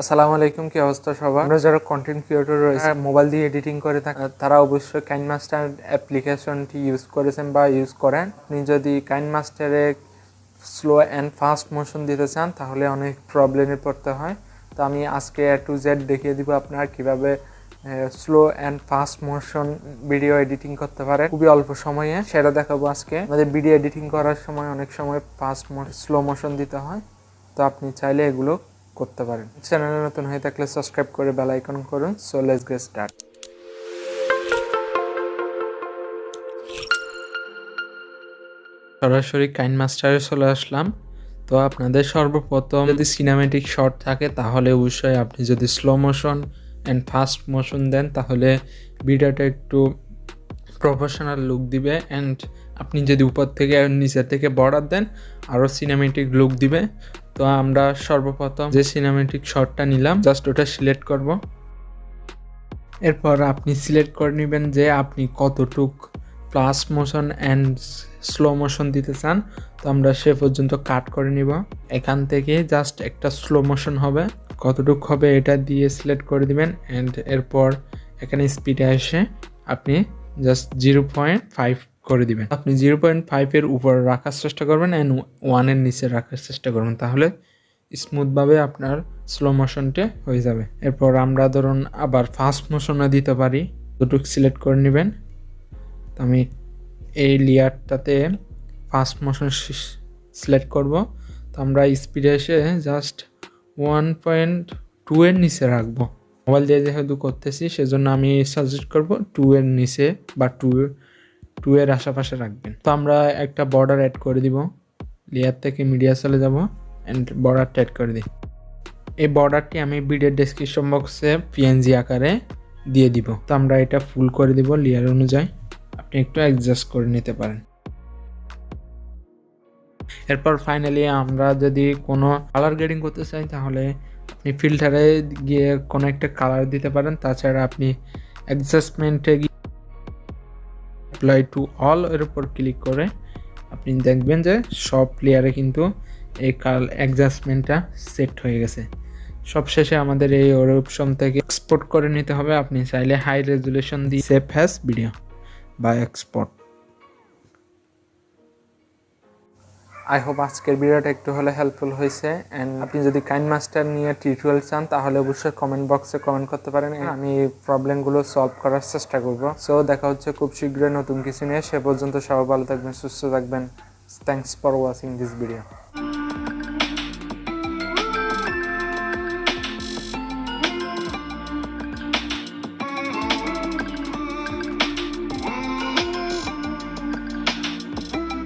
আসসালামু আলাইকুম, কি অবস্থা সবার? আমরা যারা কন্টেন্ট ক্রিয়েটর রয়েছে, মোবাইল দিয়ে এডিটিং করে থাকেন, তারা অবশ্যই কাইন মাস্টার অ্যাপ্লিকেশনটি ইউজ করেছেন বা ইউজ করেন। আপনি যদি কাইন মাস্টারে স্লো অ্যান্ড ফাস্ট মোশন দিতে চান তাহলে অনেক প্রবলেমে পড়তে হয়। তো আমি আজকে A to Z দেখিয়ে দিব আপনারা কিভাবে slow and fast motion video editing করতে পারে খুবই অল্প সময়ে, সেটা দেখাবো আজকে। আমাদের ভিডিও এডিটিং করার সময় অনেক সময় স্লো মোশন দিতে হয়, তো আপনি চাইলে এগুলো করতে পারেন। চ্যানেলে নতুন হয়ে থাকলে সাবস্ক্রাইব করে বেল আইকন করুন। So let's get start. সরাসরি কাইন মাস্টারে চলে আসলাম। তো আপনাদের সর্বপ্রথম যদি সিনেম্যাটিক শট থাকে তাহলে অবশ্যই আপনি যদি slow motion and fast motion then তাহলে ভিডিওটা একটু প্রফেশনাল লুক দিবে, অ্যান্ড আপনি যদি উপর থেকে নিচের থেকে বর্ডার দেন আরও সিনেম্যাটিক লুক দিবে। তো আমরা সর্বপ্রথম যে সিনেম্যাটিক শটটা নিলাম জাস্ট ওটা সিলেক্ট করব। এরপর আপনি সিলেক্ট করে নেবেন যে আপনি কতটুক plus motion and slow motion দিতে চান। তো আমরা সে পর্যন্ত কাট করে নিব। এখান থেকে জাস্ট একটা স্লো মোশন হবে, কতটুক হবে এটা দিয়ে সিলেক্ট করে দিবেন। অ্যান্ড এরপর এখানে স্পিডে এসে আপনি জাস্ট 0.5 করে দিবেন। আপনি 0.5-এর উপর রাখার চেষ্টা করবেন অ্যান্ড 1-এর নিচে রাখার চেষ্টা করবেন, তাহলে স্মুথভাবে আপনার স্লো মোশনটা হয়ে যাবে। এরপর আমরা ধরুন আবার ফাস্ট মোশনে দিতে পারি, দুটুক সিলেক্ট করে নেবেন। তো আমি এই লেয়ারটাতে ফাস্ট মোশন সিলেক্ট করব। তো আমরা স্পিডে এসে জাস্ট 1.2-এর নিচে রাখবো। মোবাইল দিয়ে যেহেতু করতেছি সেজন্য আমি সাজেস্ট করব 2-এর নিচে বা 2-এর আশেপাশে রাখবেন। তো আমরা একটা বর্ডার অ্যাড করে দিব, লেয়ার থেকে মিডিয়া চলে যাব অ্যান্ড বর্ডারটা অ্যাড করে দিই। এই বর্ডারটি আমি ভিডিও ডেসক্রিপশন বক্সে PNG আকারে দিয়ে দিব। তো আমরা এটা ফুল করে দিব লেয়ার অনুযায়ী, আপনি একটু অ্যাডজাস্ট করে নিতে পারেন। এরপর ফাইনালি আমরা যদি কোনো কালার গ্রেডিং করতে চাই তাহলে আপনি ফিল্টারে গিয়ে কোনো একটা কালার দিতে পারেন। তাছাড়া আপনি অ্যাডজাস্টমেন্টে গিয়ে অ্যাপ্লাই টু অল এর উপর ক্লিক করে আপনি দেখবেন যে সব লেয়ারে কিন্তু এই অ্যাডজাস্টমেন্টটা সেট হয়ে গেছে। সবশেষে আমাদের এই অপশন থেকে এক্সপোর্ট করে নিতে হবে। আপনি চাইলে হাই রেজুলেশন দিয়ে সেভ অ্যাজ ভিডিও বা এক্সপোর্ট। আই হোপ আজকের ভিডিওটা একটু হলে হেল্পফুল হয়েছে। অ্যান্ড আপনি যদি কাইন মাস্টার নিয়ে টিউটোরিয়াল চান তাহলে অবশ্যই কমেন্ট বক্সে কমেন্ট করতে পারেন, আমি প্রবলেমগুলো সলভ করার চেষ্টা করব। সো দেখা হচ্ছে খুব শীঘ্রই নতুন কিছু নিয়ে। সে পর্যন্ত সবাই ভালো থাকবেন, সুস্থ থাকবেন। Thanks for watching this video.